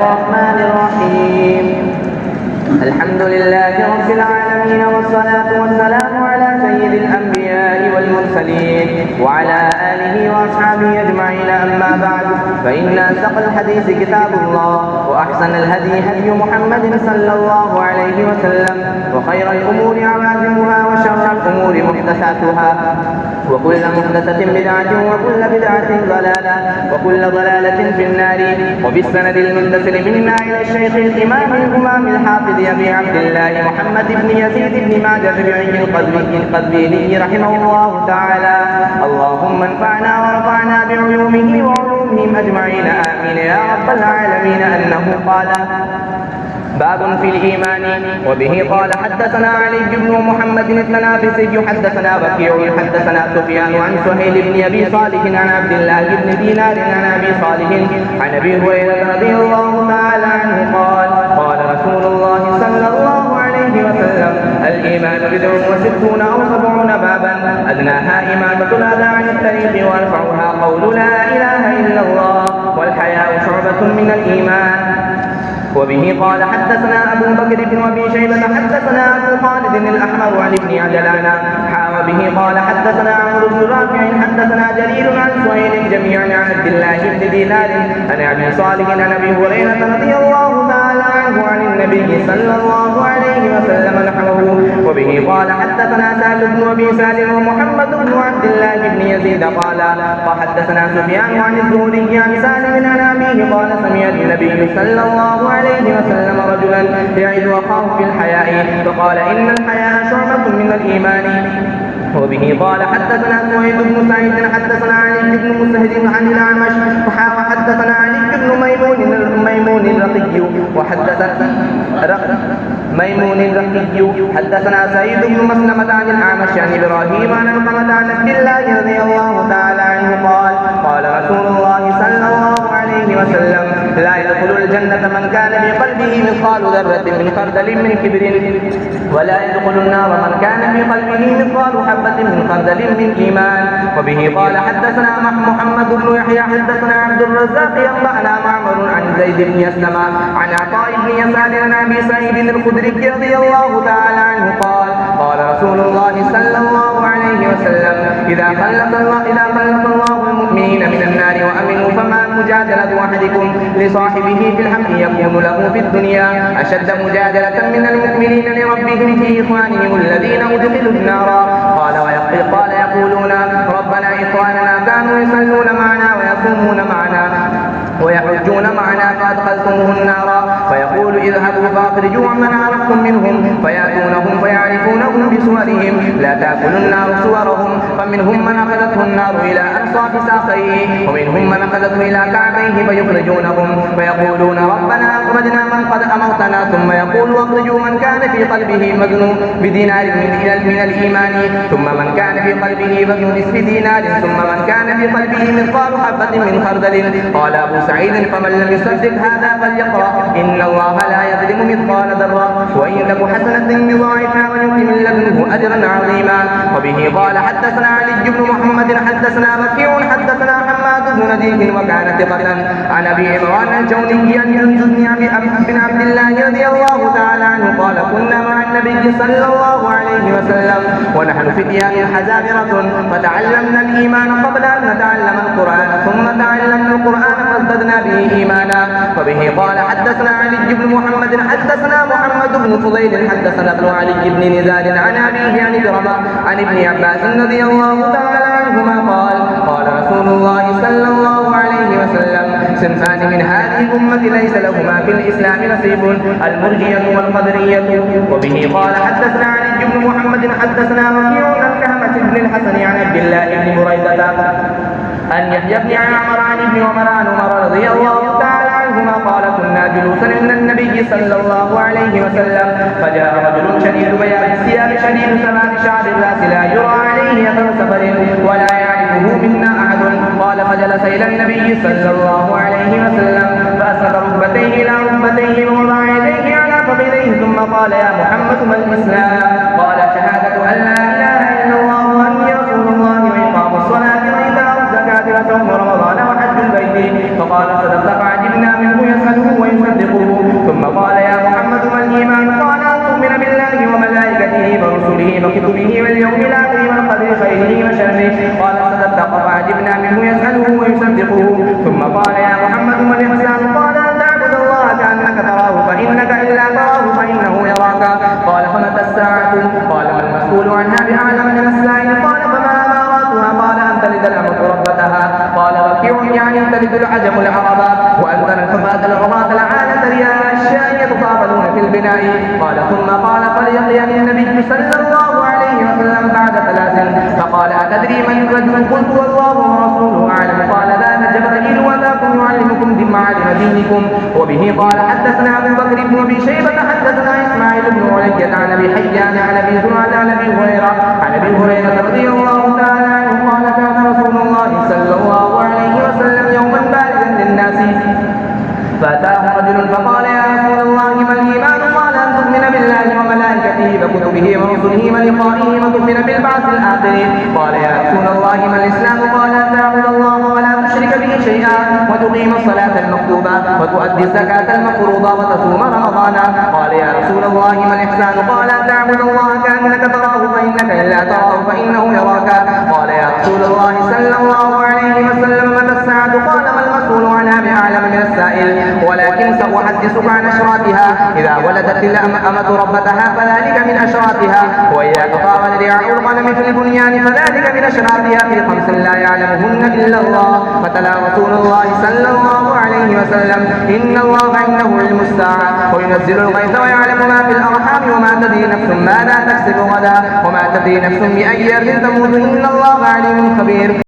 الرحمن الرحيم. الحمد لله رب العالمين، والصلاة والسلام على سيد الأنبياء والمرسلين وعلى آله وأصحابه أجمعين. أما بعد، فإن أصدق الحديث كتاب الله، وأحسن الهدي هدي محمد صلى الله عليه وسلم، وخير الأمور عوازمها، وشر الأمور محدثاتها، وكل محدثة بدعة، وكل بدعة ضلالة، وكل ضلالة في النار. وبالسند المتصل منا إلى الشيخ الإمام الإمام الحافظ أبي عبد الله محمد بن يزيد بن ماجه الربيعي القزويني رحمه الله تعالى. اللهم انفعنا ورفعنا بعلومه وعلومهم أجمعين، آمين يا رب العالمين. أنه قال: باب في الإيمان. وبه قال: حدثنا علي بن محمد التنافسي حدثنا بكيع حدثنا سفيان عن سهيل بن أبي صالح عن عبد الله بن دينار عن أبي صالح عن أبي هريرة رضي الله تعالى عنه قال: قال رسول الله صلى الله عليه وسلم: الإيمان 69 أو 70 بابا، أدناها إمامة الأذى عن الطريق، وأرفعها قول لا إله إلا الله، والحياء شعبة من الإيمان. وبه قال: حدثنا أبو بكر بن أبي شيبة حدثنا أبو خالد الأحمر عن ابن عجلان وبه قال: حدثنا عمرو بن رافع حدثنا جرير عن سهيل جميعا عن عبد الله بن دينار عن أبي صالح عن أبي هريرة رضي الله تعالى عنه عن النبي صلى الله عليه وسلم نحوه. وبه قال: حدثنا سهل بن أبي سهل ومحمد بن عبد الله بن يزيد قال: وحدثنا سفيان عن الزهري عن سالم عن أبيه قال: سمع النبي صلى الله عليه وسلم رجلا يعد أخاه في الحياء، فقال: إن الحياء شعبة من الإيمان. وبه قال: حدثنا سويد بن سعيد حدثنا علي بن مسهد عن الأعمش وحدثنا علي بن ميمون الرقي حدثنا سعيد بن مسلمة عن الأعمش عن إبراهيم عن علقمة عن عبد الله رضي الله تعالى عنه قال: قال رسول الله صلى الله عليه وسلم: لا يدخل الجنة من كان في قلبه مثقال ذرة من خردل من كبر، ولا يدخل النار من كان في قلبه مثقال حبة من خردل من إيمان. وبه قال: حدثنا محمد بن يحيى حدثنا عبد الرزاق ينبأنا معمر عن زيد بن أسلم عن عطاء بن يسار عن أبي سعيد الخدري رضي الله تعالى عنه قال: قال رسول الله صلى الله عليه وسلم: إذا خلص الله المؤمنين من النار وأمنوا، فما مجادلة أحدكم لصاحبه في الحق يكون له في الدنيا أشد مجادلة من المؤمنين لربهم في إخوانهم الذين أدخلوا النار. قال يقولون: ربنا إخواننا كانوا يصلون معنا ويصومون معنا ويحجون معنا فأدخلتموه النار. فيقول: اذهبوا فأخرجوا من عرفتم منهم، فيأتونهم فيعرفونهم بصورهم، لا تأكل النار صورهم، فمنهم من أخذته النار إلى أنصاف ساقيه، ومنهم من أخذته إلى كعبيه، فيخرجونهم فيقولون: ربنا أخرجنا من قد أمرتنا. ثم يقول: واخرجوا من كان في قلبه مذنون بدينار من الإيمان، ثم من كان في قلبه مذنون نصف دينار، ثم من كان في قلبه مثقال حبة من خردل. قال أبو سعيد: فمن لم يصدق هذا فليقرأ: إن الله لا يظلم مثقال ذرة، وإن تك حسنة يضاعفها ويؤتي من لدنه أجرا عظيما. وبه قال: حدثنا علي بن محمد حدثنا بكيع حدثنا حماد بن نجيب وكان ثقة عن أبي عمران الجوني عن جندب بن عبد الله رضي الله تعالى عنه قال: كنا مع النبي صلى الله عليه وسلم ونحن فتيان حزابرة، فتعلمنا الإيمان قبل أن نتعلم القرآن، ثم تعلمنا القرآن فازددنا به إيمانا. وبه قال: حدثنا علي بن محمد حدثنا محمد بن فضيل حدثنا ابن علي بن نزار عن أبيه عن إكرمة عن ابن عباس رضي الله تعالى عنهما قال: قال رسول الله صلى الله عليه وسلم: صنفان من هذه الأمة ليس لهما في الإسلام نصيب، المرجية والقدرية. وبه قال: حدثنا علي بن محمد حدثنا وكيع عن كهمة بن الحسن عن عبد الله بن بريدة أن يحيى بن عمر عن ابن عمر عن عمر رضي الله تعالى عنهما قال: كنا جلوسا عند النبي صلى الله عليه وسلم، فجاء رجل شديد بياض الثياب شديد سواد شعر الراس لا يرى عليه أثر سفر ولا يعرفه منا أحد. قال: فجلس إلى النبي صلى الله عليه وسلم، فأسند ركبتيه إلى ركبتيه ووضع يديه على فخذيه، ثم قال: يا محمد ما الإسلام؟ قال: شهادة أن لا إله إلا الله وأني رسول الله، وإقام الصلاة وإيتاء الزكاة وصوم رمضان وحج البيت. فقال: صدقت. فعجبنا منه يسأله ويسأل تلد العجم العرب وأن ترى الحفاة العراة العالة رياء الشاء يتطاولون في البناء. قال ثم قال فليقيني النبي صلى الله عليه وسلم بعد 3 فقال أتدري من الرجل؟ قلت والله ورسوله أعلم. قال ذاك جبرائيل وذاكم يعلمكم بمعالم دينكم. وبه قال حدثنا أبو بكر بن أبي شيبة حدثنا إسماعيل بن علية عن أبي حيان عن أبي زرعة عن أبي هريرة رضي الله تعالى عنه قال كان رسول الله صلى الله عليه وسلم يوما بارزا للناس فأتاه رجل فقال يا رسول الله ما الإيمان؟ قال أن تؤمن بالله وملائكته وكتبه ورسله ولقائه وتؤمن بالبعث الآخر. قال يا رسول الله ما الإسلام؟ قال أن تعبد الله ولا تشرك به شيئا وتقيم الصلاة المكتوبة وتؤدي الزكاة المفروضة وتصوم رمضان. قال يا رسول الله ما الإحسان؟ قال أن تعبد الله كأنك تراه فإنك إن لا تراه فإنه يراك. قال يا رسول الله صلى الله عليه وسلم متى الساعة؟ قال ما المسؤول عنها بأعلم من السائل ولكن سأحدثك عن أشراطها. إذا ولدت الأمة ربتها فذلك من أشراطها وإذا تطاول رعاء الغنم في البنيان فذلك من أشراطها في 5 لا يعلمهن إلا الله. فتلا رسول الله صلى الله عليه وسلم إن الله عنده علم الساعة وينزل الغيث ويعلم ما في الأرحام وما تدري نفس ماذا تكسب غدا وما تدري نفس بأي أرض تموت إن الله عليم خبير.